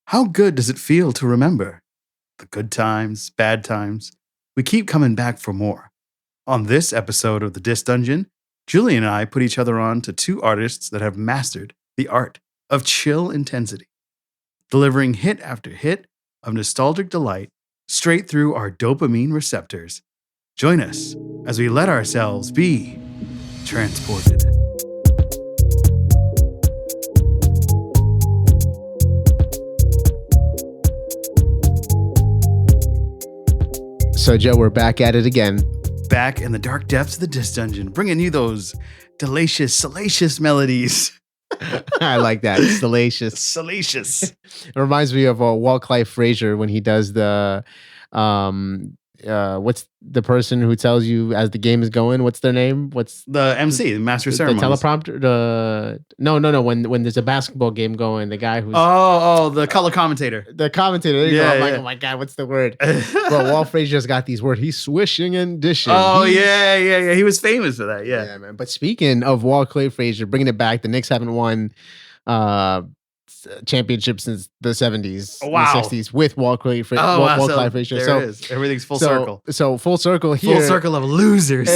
How good does it feel to remember? The good times, bad times. We keep coming back for more. On this episode of the Disc Dungeon, Julian and I put each other on to two artists that have mastered the art of chill intensity, delivering hit after hit of nostalgic delight straight through our dopamine receptors. Join us as we let ourselves be transported. So, Joe, we're back at it again. Back in the dark depths of the Disc Dungeon, bringing you those delicious, salacious melodies. I like that. Salacious. Salacious. It reminds me of Walt Clyde Frazier when he does the, what's the person who tells you as the game is going? What's their name? What's the MC, the master of ceremonies? The teleprompter. No. When there's a basketball game going, the guy who's the color commentator. The commentator. There you go. I'm like, oh my god, what's the word? Well, Walt Frazier's got these words. He's swishing and dishing. Oh yeah. He was famous for that. Yeah, man. But speaking of Walt Clyde Frazier, bringing it back, the Knicks haven't won championship since the 70s, the 60s with Walt Clyde Frazier. There it is. Everything's full circle. So full circle here. Full circle of losers.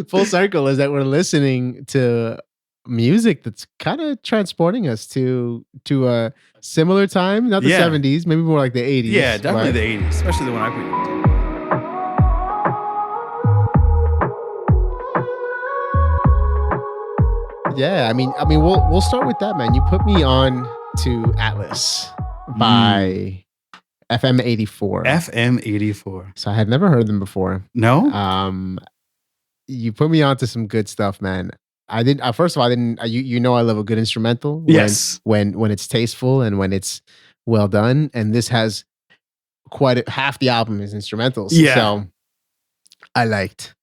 Full circle is that we're listening to music that's kind of transporting us to a similar time, not the 70s, maybe more like the 80s. Yeah, definitely the 80s, especially the one I put you into. Yeah, I mean, we'll start with that, man. You put me on to Atlas by FM84. FM84. So I had never heard them before. No. You put me on to some good stuff, man. I didn't. First of all, I didn't. You know, I love a good instrumental. Yes. When it's tasteful and when it's well done, and this has half the album is instrumentals. Yeah. So I liked,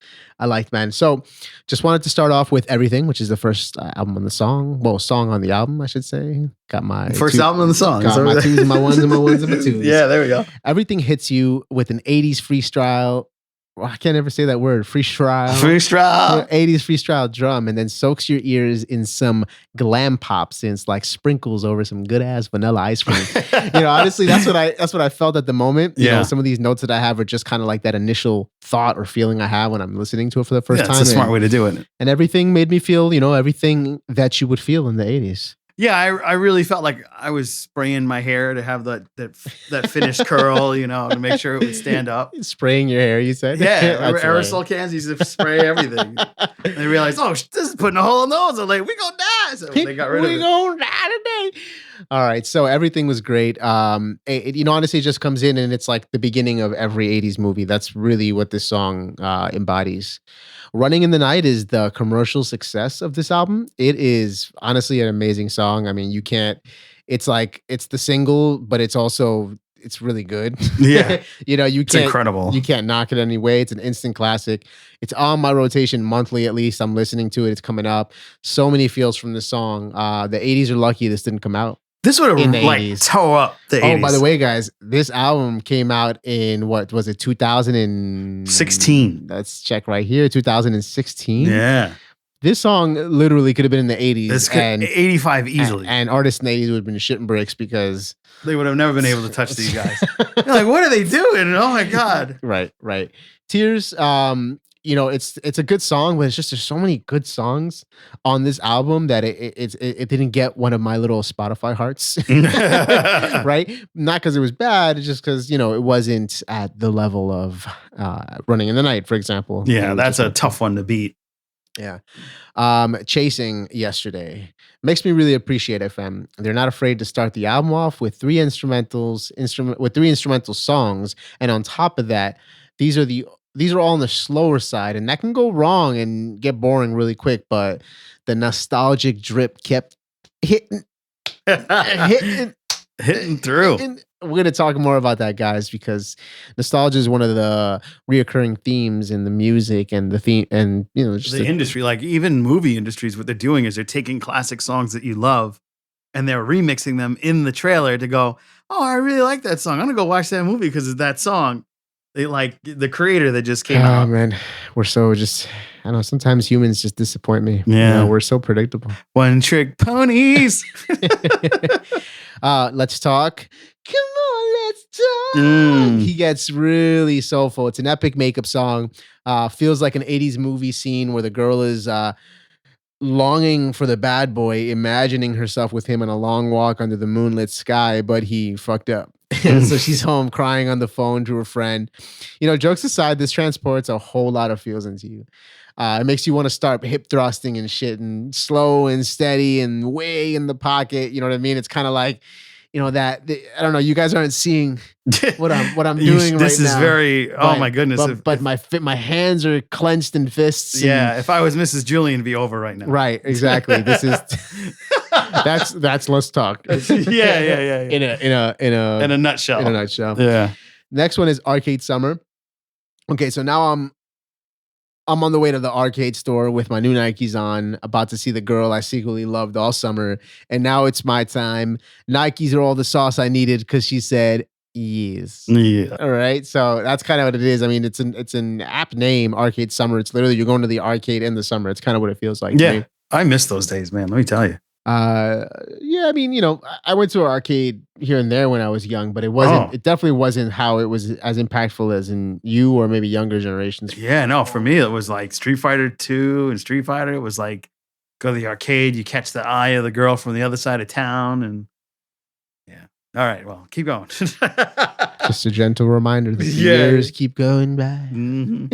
man. So just wanted to start off with Everything, which is the first album on the song. Well, song on the album, I should say. Got my first album on the song. Got my twos and my ones and my ones and my twos. Yeah, there we go. Everything hits you with an 80s freestyle. Well, I can't ever say that word. Freestyle. 80s freestyle drum, and then soaks your ears in some glam pop synths, like sprinkles over some good ass vanilla ice cream. Honestly, that's what I felt at the moment. You know, some of these notes that I have are just kind of like that initial thought or feeling I have when I'm listening to it for the first time. That's a smart way to do it. And everything made me feel, everything that you would feel in the 80s. Yeah, I really felt like I was spraying my hair to have that finished curl, to make sure it would stand up. Spraying your hair, you said? Yeah, aerosol cans used to spray everything. And they realized, this is putting a hole in those. I'm like, we gonna die. So they got rid of it. We gonna die today. All right, so everything was great. It honestly just comes in and it's like the beginning of every 80s movie. That's really what this song embodies. Running in the Night is the commercial success of this album. It is honestly an amazing song. I mean, it's the single, but it's really good. Yeah. It's incredible. You can't knock it any way. It's an instant classic. It's on my rotation monthly, at least. I'm listening to it. It's coming up. So many feels from the song. The 80s are lucky this didn't come out. This would have toe up the 80s. Oh, by the way, guys, this album came out in, what was it, 2016? Let's check right here, 2016. Yeah. This song literally could have been in the 80s. This could 85 easily. And artists in the 80s would have been shitting bricks because they would have never been able to touch these guys. You're like, what are they doing? Oh my God. Right. Tears, it's a good song, but there's so many good songs on this album that it didn't get one of my little Spotify hearts, right? Not because it was bad, it's just because it wasn't at the level of Running in the Night, for example. Yeah, that's a tough one to beat. Yeah. Chasing Yesterday makes me really appreciate FM. They're not afraid to start the album off with three instrumental songs, and on top of that, these are all on the slower side, and that can go wrong and get boring really quick, but the nostalgic drip kept hitting through. We're going to talk more about that, guys, because nostalgia is one of the reoccurring themes in the music and the theme, and just the industry, like even movie industries. What they're doing is they're taking classic songs that you love, and they're remixing them in the trailer to go, "Oh, I really like that song. I'm gonna go watch that movie because of that song." They like the creator that just came out. Oh man, we're so just. I don't know. Sometimes humans just disappoint me. Yeah, we're so predictable. One trick ponies. Let's talk. Come on, let's talk. He gets really soulful. It's an epic makeup song. Feels like an 80s movie scene where the girl is longing for the bad boy, imagining herself with him on a long walk under the moonlit sky, but he fucked up. So she's home crying on the phone to her friend. Jokes aside, this transports a whole lot of feels into you. It makes you want to start hip thrusting and shit, and slow and steady and way in the pocket. You know what I mean? It's kind of like, I don't know. You guys aren't seeing what I'm doing right now. This is very. Oh my goodness! But my hands are clenched in fists. Yeah, if I was Mrs. Julian, it'd be over right now. Right, exactly. This is. That's let's talk. Yeah. In a nutshell. In a nutshell. Yeah. Next one is Arcade Summer. Okay, so now I'm on the way to the arcade store with my new Nikes on, about to see the girl I secretly loved all summer, and now it's my time. Nikes are all the sauce I needed because she said yes. Yeah. All right, so that's kind of what it is. I mean, it's an apt name, Arcade Summer. It's literally you're going to the arcade in the summer. It's kind of what it feels like. Yeah, I miss those days, man. Let me tell you. Yeah, I mean, I went to an arcade here and there when I was young, but it definitely wasn't how it was as impactful as in you or maybe younger generations. Yeah, no, for me, it was like Street Fighter 2 and Street Fighter. It was like, go to the arcade, you catch the eye of the girl from the other side of town, and yeah. All right, well, keep going. Just a gentle reminder that the years keep going by. Mm-hmm.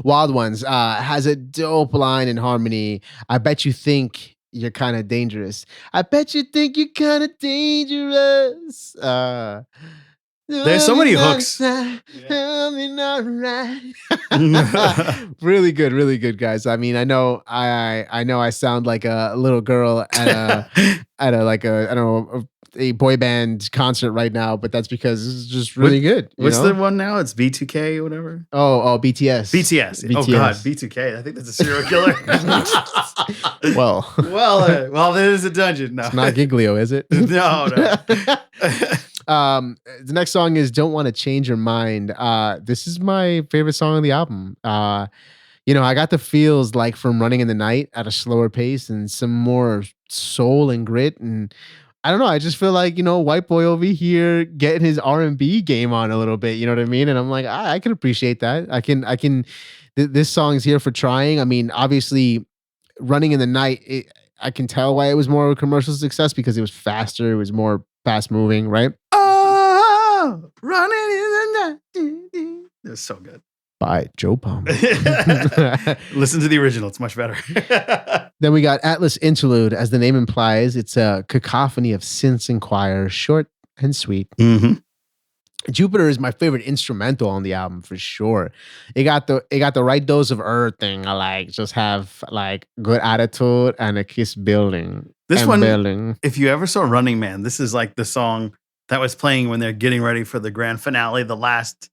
Wild Ones has a dope line in harmony. I bet you think you're kind of dangerous. I bet you think you're kind of dangerous. There's so many hooks. Really good, guys. I mean, I know I sound like a little girl at a boy band concert right now, but that's because it's just really good. What's the one now? It's B2K or whatever. Oh, BTS. BTS. Oh God, B2K. I think that's a serial killer. well, there's a dungeon. No, it's not Giglio, is it? No. The next song is "Don't Want to Change Your Mind." This is my favorite song on the album. I got the feels like from Running in the Night at a slower pace and some more soul and grit, and I don't know. I just feel like, white boy over here getting his R&B game on a little bit. You know what I mean? And I'm like, I can appreciate that. I can. This song's here for trying. I mean, obviously, Running in the Night. I can tell why it was more of a commercial success because it was faster. It was more fast moving, right? Oh, running in the night. It was so good. By Joe Palmer. Listen to the original. It's much better. Then we got Atlas Interlude. As the name implies, it's a cacophony of synths and choir, short and sweet. Mm-hmm. Jupiter is my favorite instrumental on the album for sure. It got the right dose of everything. I like just have like good attitude and a kiss building. This one, building. If you ever saw Running Man, this is like the song that was playing when they're getting ready for the grand finale, the last.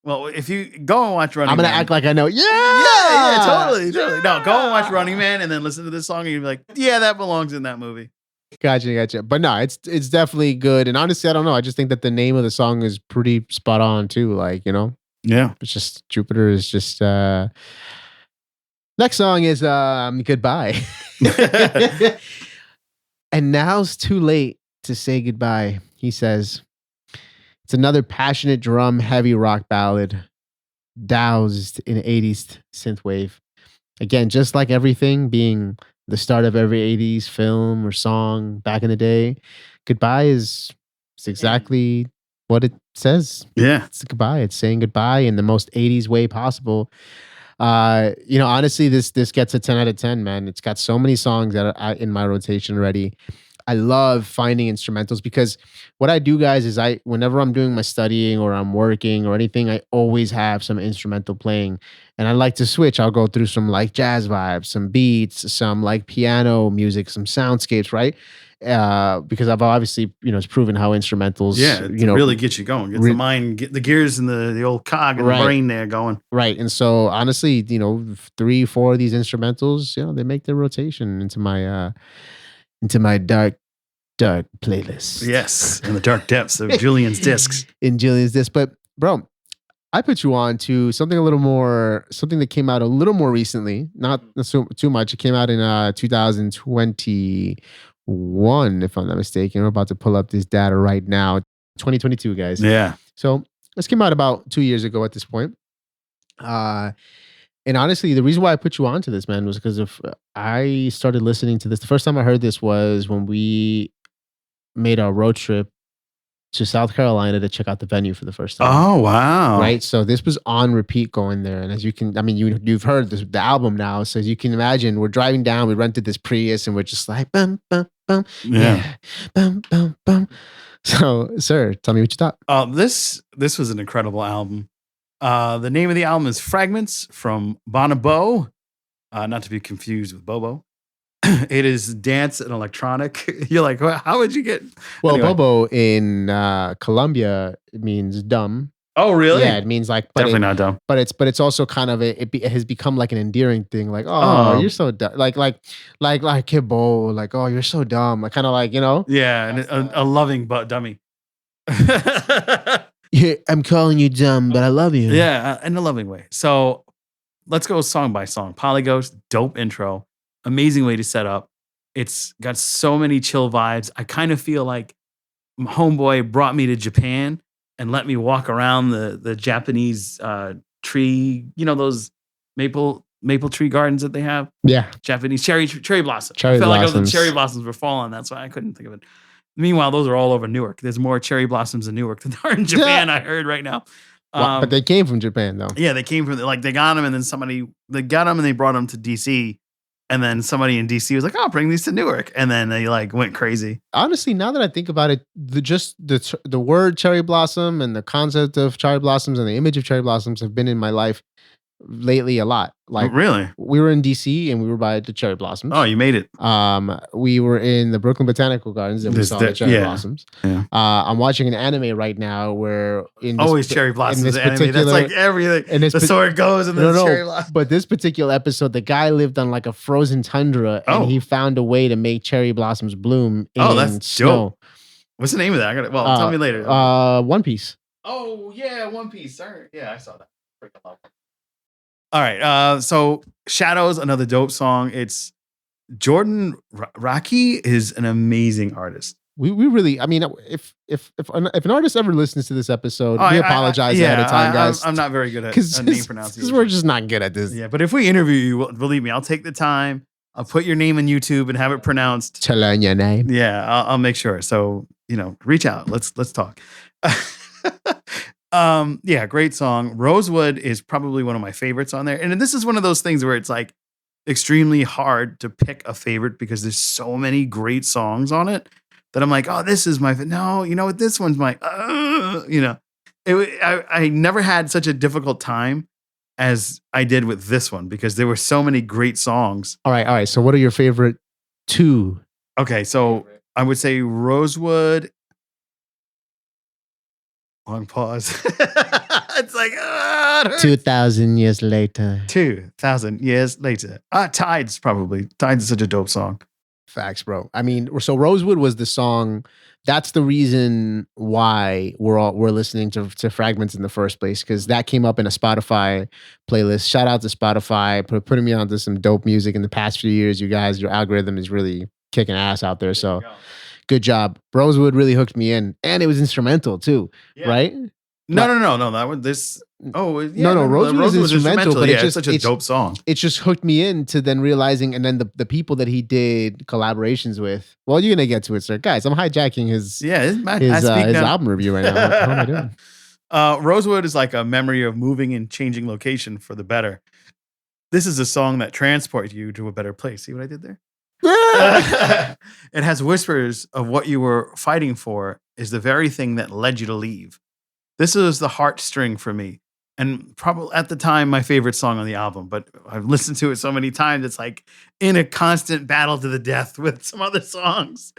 Well, if you go and watch Running Man. I'm going to act like I know. Yeah, totally. No, go and watch Running Man and then listen to this song and you'll be like, yeah, that belongs in that movie. Gotcha. But no, it's definitely good. And honestly, I don't know. I just think that the name of the song is pretty spot on too. Like, Yeah. It's just, Jupiter is just, next song is Goodbye. And now's too late to say goodbye, he says. It's another passionate drum heavy rock ballad doused in 80s synthwave. Again, just like everything being the start of every 80s film or song back in the day, Goodbye is exactly what it says. Yeah. It's goodbye. It's saying goodbye in the most 80s way possible. Honestly, this gets a 10 out of 10, man. It's got so many songs that are in my rotation already. I love finding instrumentals because what I do, guys, is whenever I'm doing my studying or I'm working or anything, I always have some instrumental playing. And I like to switch. I'll go through some like jazz vibes, some beats, some like piano music, some soundscapes, right? Because I've obviously, it's proven how instrumentals, really get you going. Get the mind, get the gears and the old cog and the brain there going. Right. And so honestly, 3-4 of these instrumentals, they make their rotation into my dark playlist. Yes, in the dark depths of Julian's discs. In Julian's discs. But bro, I put you on to something that came out a little more recently, not so too much. It came out in 2021. 2021, if I'm not mistaken. We're about to pull up this data right now. 2022, guys. Yeah. So this came out about 2 years ago at this point. And honestly, the reason why I put you onto this, man, was because of I started listening to this. The first time I heard this was when we made our road trip to South Carolina to check out the venue for the first time. Oh, wow. Right. So this was on repeat going there. And as you can, I mean, you've heard the album now. So as you can imagine, we're driving down, we rented this Prius and we're just like, bum, bum, bum. Yeah. Bum, bum, bum. So, sir, tell me what you thought. This was an incredible album. The name of the album is Fragments from Bonobo, not to be confused with Bobo. It is dance and electronic. You're like, well, how would you get? Well, anyway. Bobo in Colombia means dumb. Oh, really? Yeah, it means like definitely not dumb. But it's also kind of it has become like an endearing thing. Like, oh, you're so dumb. Like Kibo. Like, oh, you're so dumb. Like, kind of like, you know. Yeah, and a loving but dummy. Yeah, I'm calling you dumb, but I love you. Yeah, in a loving way. So let's go song by song. Polyghost, dope intro, amazing way to set up. It's got so many chill vibes. I kind of feel like homeboy brought me to Japan and let me walk around the Japanese tree, you know, those maple tree gardens that they have. Yeah, Japanese cherry blossom. I felt like the cherry blossoms were falling. That's why I couldn't think of it. Meanwhile, those are all over Newark. There's more cherry blossoms in Newark than there are in Japan, I heard right now. But they came from Japan, though. Yeah, they came from, like, they got them, and then they got them and they brought them to DC. And then somebody in DC was like, "I'll bring these to Newark." And then they like went crazy. Honestly, now that I think about it, the word cherry blossom and the concept of cherry blossoms and the image of cherry blossoms have been in my life lately a lot. Like, really? We were in DC and we were by the cherry blossoms. Oh, you made it. We were in the Brooklyn Botanical Gardens and we saw the cherry blossoms. Yeah. I'm watching an anime right now where always cherry blossoms anime. That's like everything. And the sword goes and then cherry blossoms. But this particular episode, the guy lived on like a frozen tundra and he found a way to make cherry blossoms bloom in that's snow. Dope. What's the name of that? Tell me later. One Piece. Oh yeah, One Piece. Sorry. Yeah, I saw that. Freaking love it. All right. So Shadows, another dope song. It's Jordan Raki is an amazing artist. We really, I mean, if an artist ever listens to this episode, we apologize ahead of time, guys. I'm not very good at name pronunciation. Because we're just not good at this. Yeah, but if we interview you, believe me, I'll take the time. I'll put your name in YouTube and have it pronounced. To learn your name. Yeah, I'll make sure. So, reach out. Let's talk. Yeah, great song. Rosewood is probably one of my favorites on there. And this is one of those things where it's like extremely hard to pick a favorite because there's so many great songs on it that I'm like, oh, this is my, no, you know what? This one's my, I never had such a difficult time as I did with this one because there were so many great songs. All right. So what are your favorite two? Okay. So I would say Rosewood. Long pause. It's like, it 2,000 years later. 2,000 years later. Tides, probably. Tides is such a dope song. Facts, bro. I mean, so Rosewood was the song. That's the reason why we're listening to Fragments in the first place, because that came up in a Spotify playlist. Shout out to Spotify for putting me onto some dope music in the past few years. You guys, your algorithm is really kicking ass out there. So good job. Rosewood really hooked me in, and it was instrumental too, right? No. That was this. Oh, yeah. No. Rosewood was instrumental, but it's such a dope song. It just hooked me into then realizing, and then the people that he did collaborations with. Well, you're gonna get to it, sir. Guys, I'm hijacking his album review right now. What am I doing? Rosewood is like a memory of moving and changing location for the better. This is a song that transports you to a better place. See what I did there? It has whispers of what you were fighting for is the very thing that led you to leave. This is the heartstring for me. And probably at the time, my favorite song on the album, but I've listened to it so many times, it's like in a constant battle to the death with some other songs.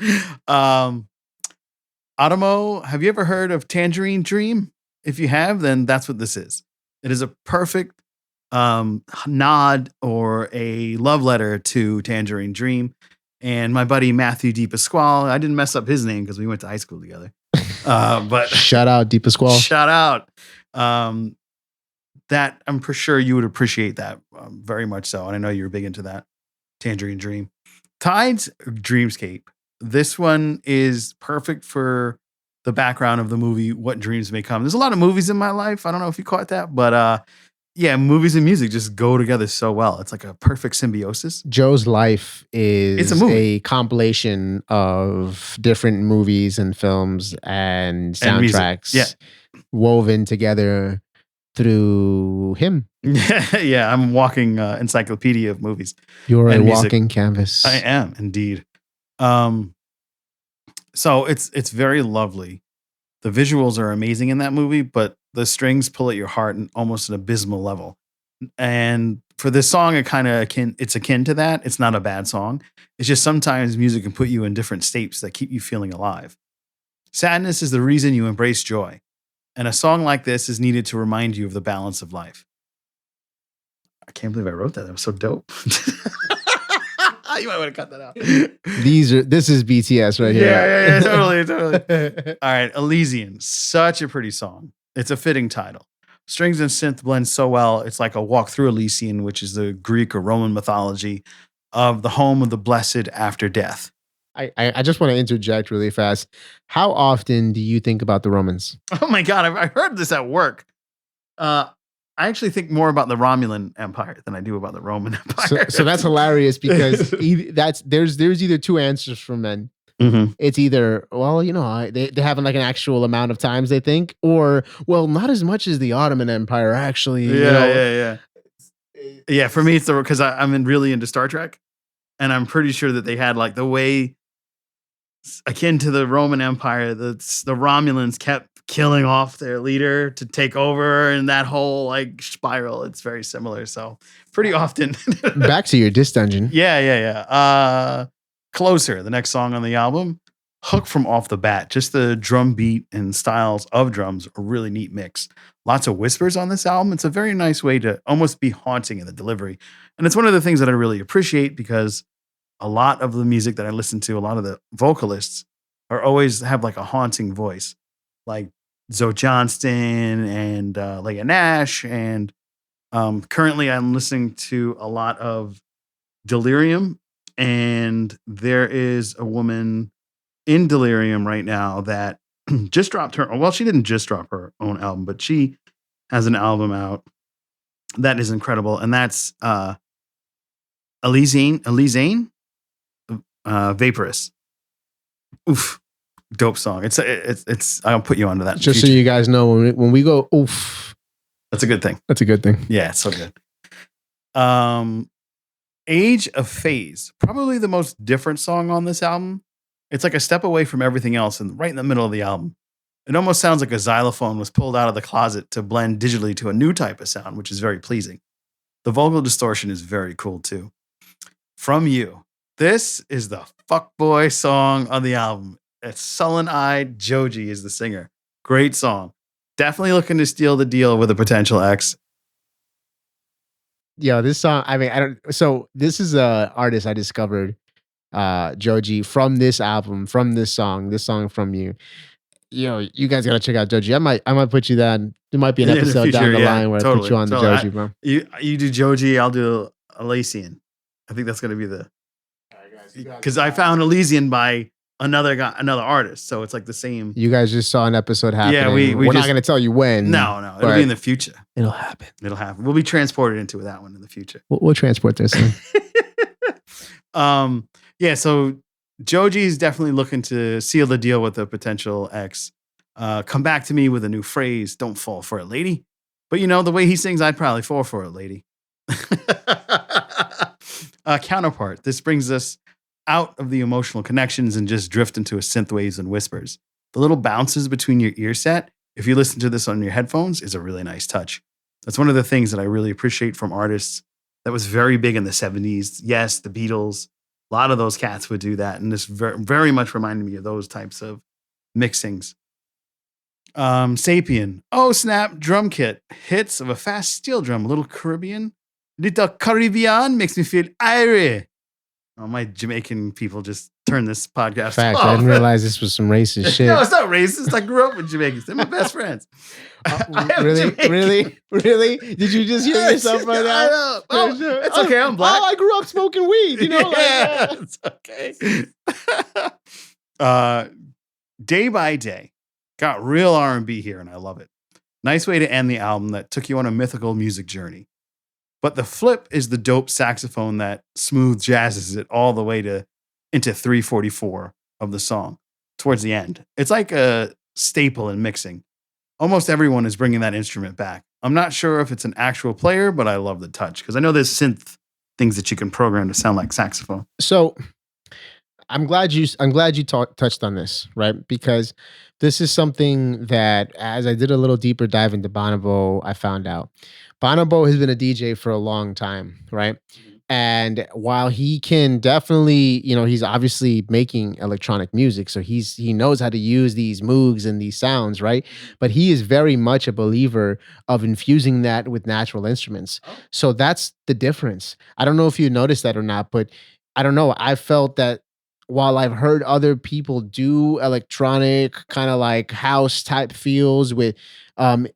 Adamo, have you ever heard of Tangerine Dream? If you have, then that's what this is. It is a perfect nod or a love letter to Tangerine Dream. And my buddy Matthew DePasquale, I didn't mess up his name because we went to high school together. But shout out DePasquale. Shout out. That I'm for sure you would appreciate that very much so. And I know you're big into that. Tangerine Dream. Tides, Dreamscape. This one is perfect for the background of the movie What Dreams May Come. There's a lot of movies in my life. I don't know if you caught that, but yeah, movies and music just go together so well. It's like a perfect symbiosis. Joe's life It's is a movie. a compilation of different movies and films and And music. soundtracks woven together through him. Yeah, I'm a walking encyclopedia of movies. You're a and music. walking canvas. I am indeed. So it's very lovely. The visuals are amazing in that movie, but the strings pull at your heart in almost an abysmal level. And for this song, it's akin to that. It's not a bad song. It's just sometimes music can put you in different states that keep you feeling alive. Sadness is the reason you embrace joy. And a song like this is needed to remind you of the balance of life. I can't believe I wrote that. That was so dope. You might want to cut that out. This is BTS right here. Yeah, totally. All right, Elysian. Such a pretty song. It's a fitting title. Strings and synth blend so well. It's like a walk through Elysian, which is the Greek or Roman mythology of the home of the blessed after death. I just want to interject really fast. How often do you think about the Romans? Oh my God, I heard this at work. I actually think more about the Romulan Empire than I do about the Roman Empire. So that's hilarious because there's either two answers for men. Mm-hmm. It's either, well, they have like an actual amount of times they think, or, well, not as much as the Ottoman Empire actually. Yeah. Yeah, for me, it's because I'm really into Star Trek, and I'm pretty sure that they had like the way akin to the Roman Empire, the Romulans kept killing off their leader to take over, and that whole like spiral, it's very similar. So pretty often. Back to your Diss Dungeon. Yeah. Closer, the next song on the album, hook from off the bat. Just the drum beat and styles of drums, a really neat mix. Lots of whispers on this album. It's a very nice way to almost be haunting in the delivery. And it's one of the things that I really appreciate because a lot of the music that I listen to, a lot of the vocalists are always have like a haunting voice, like Zoe Johnston and Leah Nash. And currently I'm listening to a lot of Delirium. And there is a woman in Delirium right now that just dropped she didn't just drop her own album, but she has an album out that is incredible. And that's Elysian, Vaporous. Oof. Dope song. It's I'll put you onto that. Just so you guys know, when we go oof, that's a good thing. That's a good thing. Yeah, it's so good. Age of Phase, probably the most different song on this album. It's like a step away from everything else and right in the middle of the album. It almost sounds like a xylophone was pulled out of the closet to blend digitally to a new type of sound, which is very pleasing. The vocal distortion is very cool too. From You. This is the fuckboy song on the album. It's sullen-eyed Joji is the singer. Great song. Definitely looking to steal the deal with a potential ex. Yeah, this song, so this is a artist I discovered, Joji, from this album, from this song From You. You guys gotta check out Joji. I might put you that. There might be an episode down the line where I put you on the Joji, bro. You do Joji, I'll do Elysian. I think that's gonna be the, because I found Elysian by another artist, so it's like the same. You guys just saw an episode happening. Yeah, we're not going to tell you when. No, it'll be in the future. It'll happen. We'll be transported into that one in the future. We'll transport this one. Yeah, so Joji's definitely looking to seal the deal with a potential ex. Come back to me with a new phrase. Don't fall for it, lady. But the way he sings, I'd probably fall for it, lady. Counterpart. This brings us out of the emotional connections and just drift into a synth waves and whispers. The little bounces between your ear set, if you listen to this on your headphones, is a really nice touch. That's one of the things that I really appreciate from artists that was very big in the 70s. Yes, the Beatles, a lot of those cats would do that. And this very, very much reminded me of those types of mixings. Sapien. Oh, snap, drum kit. Hits of a fast steel drum, a little Caribbean. Little Caribbean makes me feel airy. Oh, my Jamaican people just turned this podcast Facts. off. I didn't realize this was some racist shit. No, it's not racist. I grew up with Jamaicans. They're my best friends. Really? Did you just hear yourself right now? I know. Oh, it's okay. I'm black. I grew up smoking weed. Yeah, it's okay. Day by Day got real R&B here, and I love it. Nice way to end the album that took you on a mythical music journey. But the flip is the dope saxophone that smooth jazzes it all the way into 344 of the song towards the end. It's like a staple in mixing. Almost everyone is bringing that instrument back. I'm not sure if it's an actual player, but I love the touch because I know there's synth things that you can program to sound like saxophone. So I'm glad you touched on this, right? Because this is something that, as I did a little deeper dive into Bonobo, I found out. Bonobo has been a DJ for a long time, right? And while he can definitely, he's obviously making electronic music, so he knows how to use these moogs and these sounds, right? But he is very much a believer of infusing that with natural instruments. So that's the difference. I don't know if you noticed that or not, but I don't know. I felt that while I've heard other people do electronic kind of like house type feels with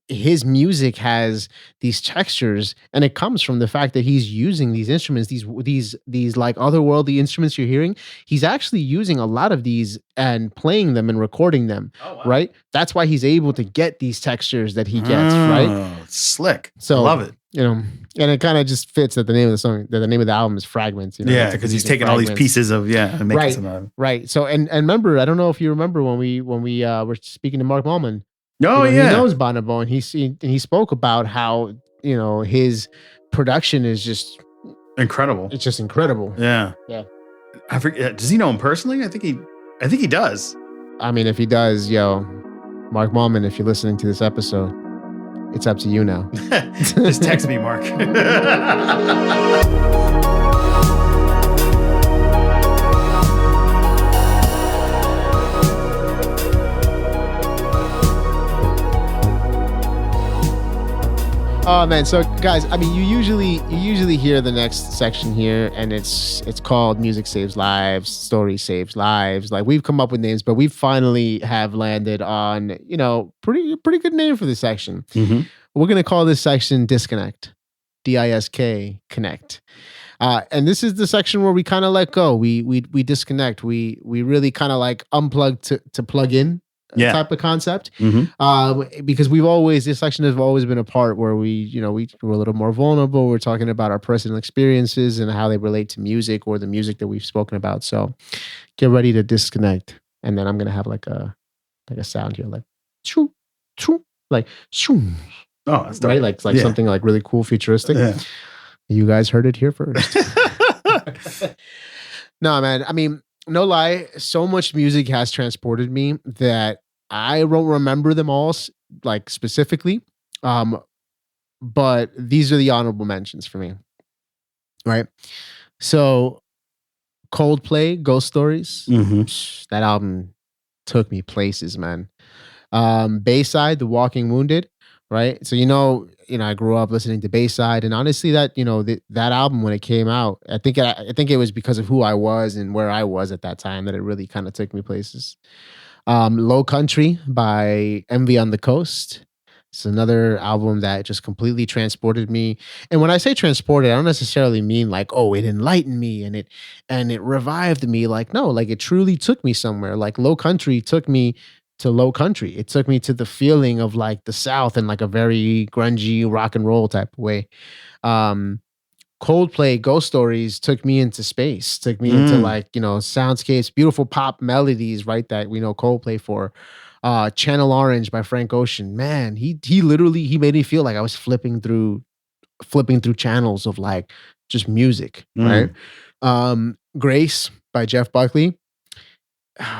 his music has these textures, and it comes from the fact that he's using these instruments, these like otherworldly instruments you're hearing. He's actually using a lot of these and playing them and recording them. Oh, wow. Right? That's why he's able to get these textures that he gets, right? Slick. So I love it. And it kind of just fits that the name of the song, that the name of the album is Fragments. Yeah, because he's taking all these pieces of and making some of them. Right. So and remember, I don't know if you remember when we were speaking to Mark Mallman. Oh, he knows Bonobo, and he spoke about how his production is just incredible. It's just incredible. Yeah. I forget. Does he know him personally? I think he does. I mean, if he does, Mark Mallman, if you're listening to this episode, it's up to you now. Just text me, Mark. Oh man, so guys, I mean, you usually hear the next section here, and it's called "Music Saves Lives," "Story Saves Lives." Like, we've come up with names, but we finally have landed on pretty good name for this section. Mm-hmm. We're gonna call this section "Disconnect," D-I-S-K, connect. And this is the section where we kind of let go. We disconnect. We really kind of like unplug to plug in. Type of concept. Mm-hmm. Because this section has always been a part where we're a little more vulnerable. We're talking about our personal experiences and how they relate to music or the music that we've spoken about. So get ready to disconnect. And then I'm going to have like a sound here, like shoo, shoo, like shoo. Oh, that's right. Like something like really cool, futuristic. Yeah. You guys heard it here first. No, man. I mean, no lie, so much music has transported me that I don't remember them all like specifically. But these are the honorable mentions for me. Right? So Coldplay, Ghost Stories. Mm-hmm. That album took me places, man. Bayside, The Walking Wounded. Right? So, I grew up listening to Bayside, and honestly, that that album, when it came out, I think it was because of who I was and where I was at that time that it really kind of took me places. Low Country by Envy on the Coast. It's another album that just completely transported me. And when I say transported, I don't necessarily mean like, oh, it enlightened me and it revived me. Like, no, like it truly took me somewhere. Like Low Country took me to Low Country. It took me to the feeling of like the South in like a very grungy rock and roll type of way. Coldplay, Ghost Stories took me into space, took me into like, soundscapes, beautiful pop melodies, right? That we know Coldplay for. Channel Orange by Frank Ocean. Man, he literally made me feel like I was flipping through channels of like just music, right? Grace by Jeff Buckley.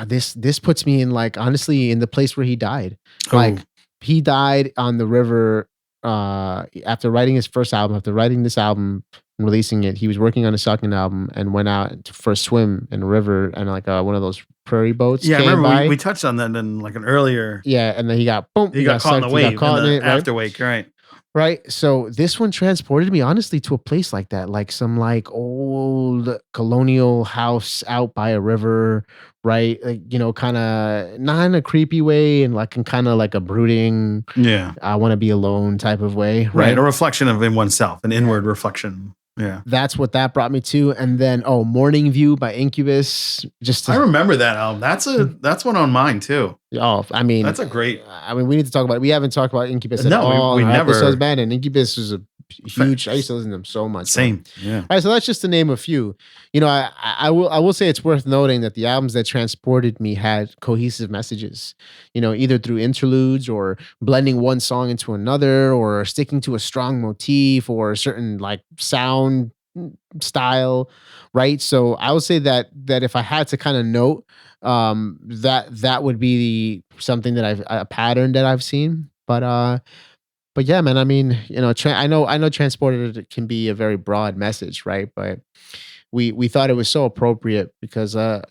This puts me in like, honestly, in the place where he died. Like he died on the river after writing his first album, after writing this album and releasing it. He was working on a second album and went out for a swim in a river, and like one of those prairie boats. Yeah, I remember we touched on that in like an earlier. Yeah, and then he got caught in the wave, afterwake, right? Right. So this one transported me honestly to a place like that, like some like old colonial house out by a river, right? Like, kind of not in a creepy way and like in kind of like a brooding, Yeah. I want to be alone type of way, Right. right? A reflection of in oneself, an inward reflection. Yeah. That's what that brought me to. And then Morning View by Incubus. I remember that album. That's one on mine too. I mean, that's a great. we need to talk about it. We haven't talked about Incubus at all. We never. Episodes, man, and Incubus was a huge. I used to listen to them so much. Same. Man. Yeah. All right, so that's just to name a few. I will say it's worth noting that the albums that transported me had cohesive messages. Either through interludes or blending one song into another, or sticking to a strong motif or a certain like sound style, right? So I would say that if I had to kind of note, that would be something that a pattern that I've seen. But yeah, man. I mean, I know transported can be a very broad message, right? But we thought it was so appropriate because an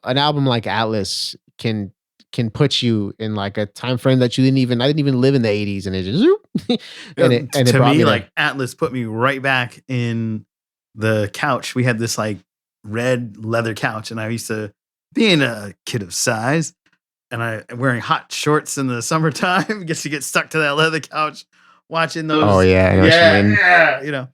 album like Atlas can put you in like a time frame that I didn't even live in the 80s, and it just to me like Atlas put me right back in the couch. We had this like red leather couch, and I used to, being a kid of size, and I wearing hot shorts in the summertime, gets to get stuck to that leather couch watching those. Oh yeah,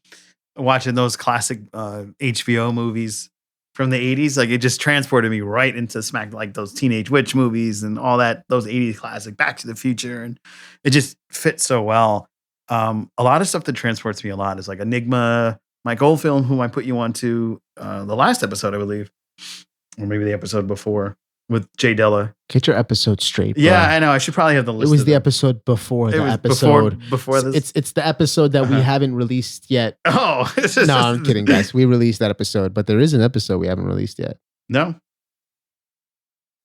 watching those classic HBO movies from the 80s. Like it just transported me right into smack, like those Teenage Witch movies and all that, those 80s classic Back to the Future. And it just fits so well. A lot of stuff that transports me a lot is like Enigma, Mike Oldfield, whom I put you on to the last episode, I believe, or maybe the episode before with Jay Dilla. Get your episode straight, bro. Yeah, I know. I should probably have the list. It was the episode before the episode. Before this? It's the episode that we haven't released yet. Oh. No, I'm kidding, guys. We released that episode, but there is an episode we haven't released yet. No.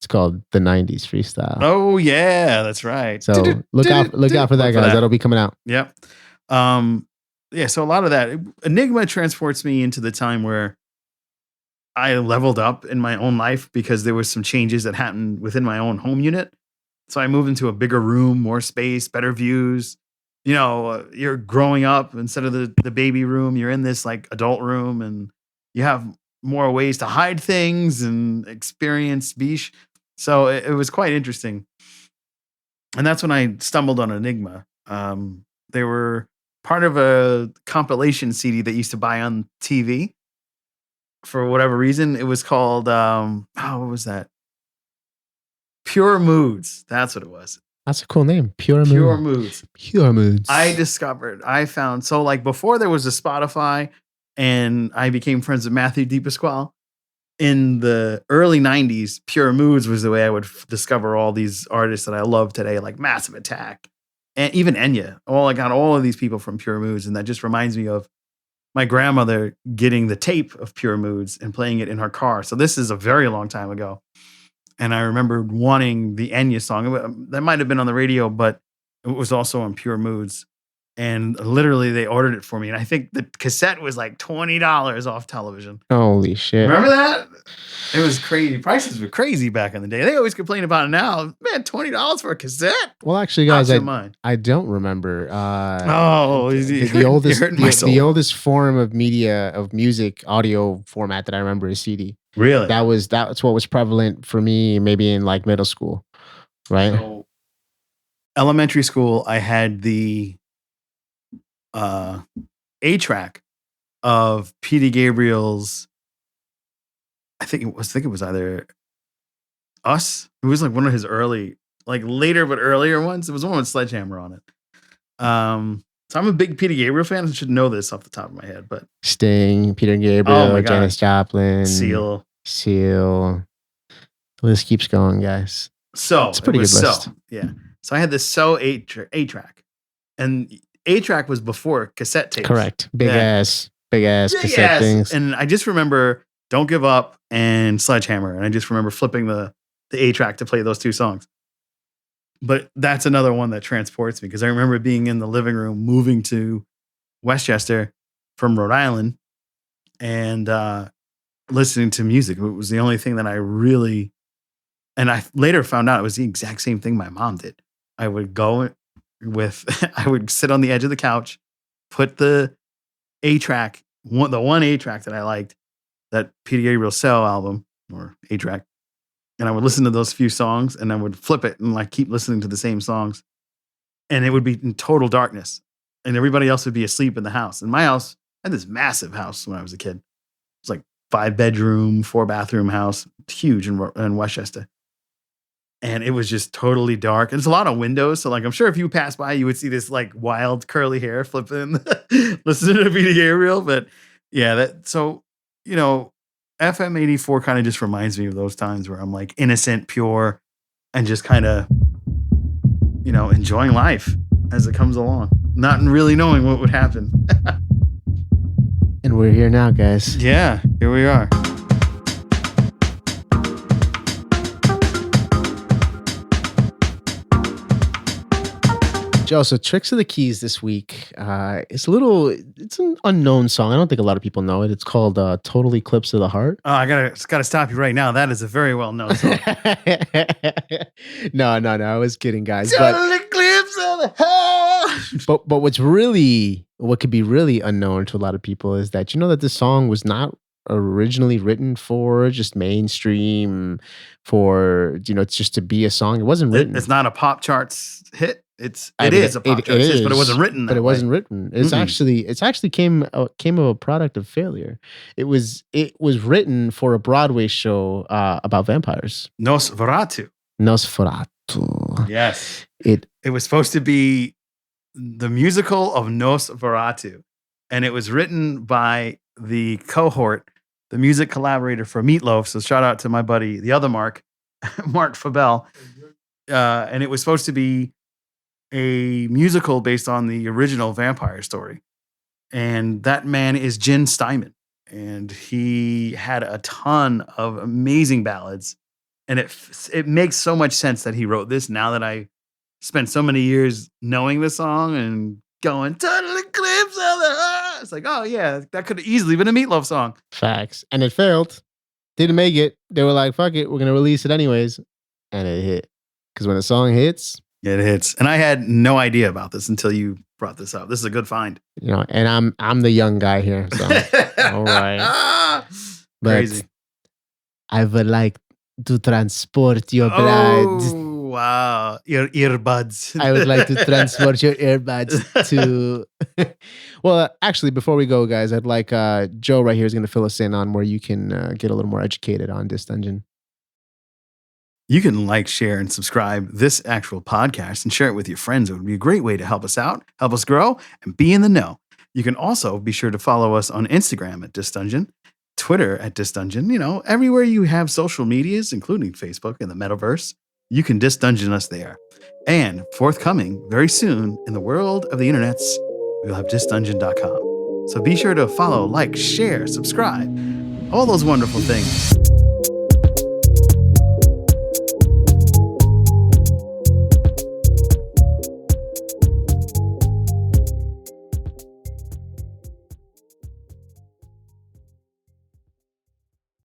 It's called The 90s Freestyle. Oh, yeah, that's right. So look out for that, guys. That'll be coming out. Yep. Yeah, so a lot of that. Enigma transports me into the time where I leveled up in my own life because there was some changes that happened within my own home unit. So I moved into a bigger room, more space, better views. You're growing up instead of the baby room. You're in this like adult room, and you have more ways to hide things and experience beesh. So it was quite interesting. And that's when I stumbled on Enigma. They were part of a compilation CD that used to buy on TV. For whatever reason, it was called, what was that? Pure Moods. That's what it was. That's a cool name. Pure Moods. Pure Moods. I found, so like before there was a Spotify and I became friends with Matthew DePasquale, in the early 90s, Pure Moods was the way I would discover all these artists that I love today, like Massive Attack and even Enya. I got all of these people from Pure Moods, and that just reminds me of my grandmother getting the tape of Pure Moods and playing it in her car. So this is a very long time ago. And I remember wanting the Enya song. That might have been on the radio, but it was also on Pure Moods. And literally they ordered it for me. And I think the cassette was like $20 off television. Holy shit. Remember that? It was crazy. Prices were crazy back in the day. They always complain about it now. Man, $20 for a cassette? Well, actually, guys, I don't remember. The oldest form of media, of music, audio format that I remember is CD. Really? That's what was prevalent for me maybe in like middle school, right? So, elementary school, I had the A-track of Peter Gabriel's, I think it was either Us. It was like one of his early, like later but earlier ones. It was one with Sledgehammer on it. So I'm a big Peter Gabriel fan. I should know this off the top of my head, but Sting, Peter Gabriel, Janis Joplin, Seal. The list keeps going, guys. So it's a pretty good list. Yeah. So I had this A-track, and A-track was before cassette tapes. Correct. Big ass cassette things. And I just remember Don't Give Up and Sledgehammer. And I just remember flipping the A-track to play those two songs. But that's another one that transports me, because I remember being in the living room, moving to Westchester from Rhode Island, and listening to music. It was the only thing that I really, and I later found out it was the exact same thing my mom did. I would go with, I would sit on the edge of the couch, put the A-track, the one A-track that I liked, that Peter Gabriel Cell album, or A-track, and I would listen to those few songs, and I would flip it and like keep listening to the same songs. And it would be in total darkness. And everybody else would be asleep in the house. And my house, I had this massive house when I was a kid. It was like 5-bedroom, 4-bathroom house, huge in Westchester. And it was just totally dark. And there's a lot of windows. So like, I'm sure if you pass by, you would see this like wild curly hair flipping, listening to Peter Gabriel. But yeah, so, you know, FM84 kind of just reminds me of those times where I'm like innocent, pure, and just kind of, you know, enjoying life as it comes along, not really knowing what would happen. And we're here now, guys. Yeah, here we are. Joe, so Tricks of the Keys this week. It's an unknown song. I don't think a lot of people know it. It's called Total Eclipse of the Heart. Oh, I gotta stop you right now. That is a very well-known song. No, I was kidding, guys. Total Eclipse of the Heart. But what could be really unknown to a lot of people is that, you know, that this song was not originally written for just mainstream, for, you know, it's just to be a song. It wasn't written. It's not a pop charts hit. It is a pop charts hit, but it wasn't written that way. But it wasn't written. It's actually came of a product of failure. It was written for a Broadway show about vampires. Nosferatu. Yes. It was supposed to be the musical of Nosferatu, and it was written by the cohort, the music collaborator for Meatloaf. So shout out to my buddy, the other Mark Fabel. And it was supposed to be a musical based on the original vampire story. And that man is Gene Steinman. And he had a ton of amazing ballads. And it makes so much sense that he wrote this now that I spent so many years knowing the song and going, Total Eclipse of the Heart. It's like, oh yeah, that could have easily been a Meatloaf song. Facts. And it failed. Didn't make it. They were like, fuck it, we're going to release it anyways. And it hit. Because when a song hits... It hits. And I had no idea about this until you brought this up. This is a good find. You know, and I'm the young guy here. So, all right. Crazy. I would like to transport your blood. Oh, wow. Your earbuds. I would like to transport your earbuds to... Well, actually, before we go, guys, I'd like Joe right here is going to fill us in on where you can get a little more educated on Dis Dungeon. You can like, share, and subscribe this actual podcast and share it with your friends. It would be a great way to help us out, help us grow, and be in the know. You can also be sure to follow us on Instagram at Dis Dungeon, Twitter at Dis Dungeon. You know, everywhere you have social medias, including Facebook and the Metaverse, you can Dis Dungeon us there. And forthcoming very soon in the world of the internets, we'll have disdungeon.com. So be sure to follow, like, share, subscribe, all those wonderful things.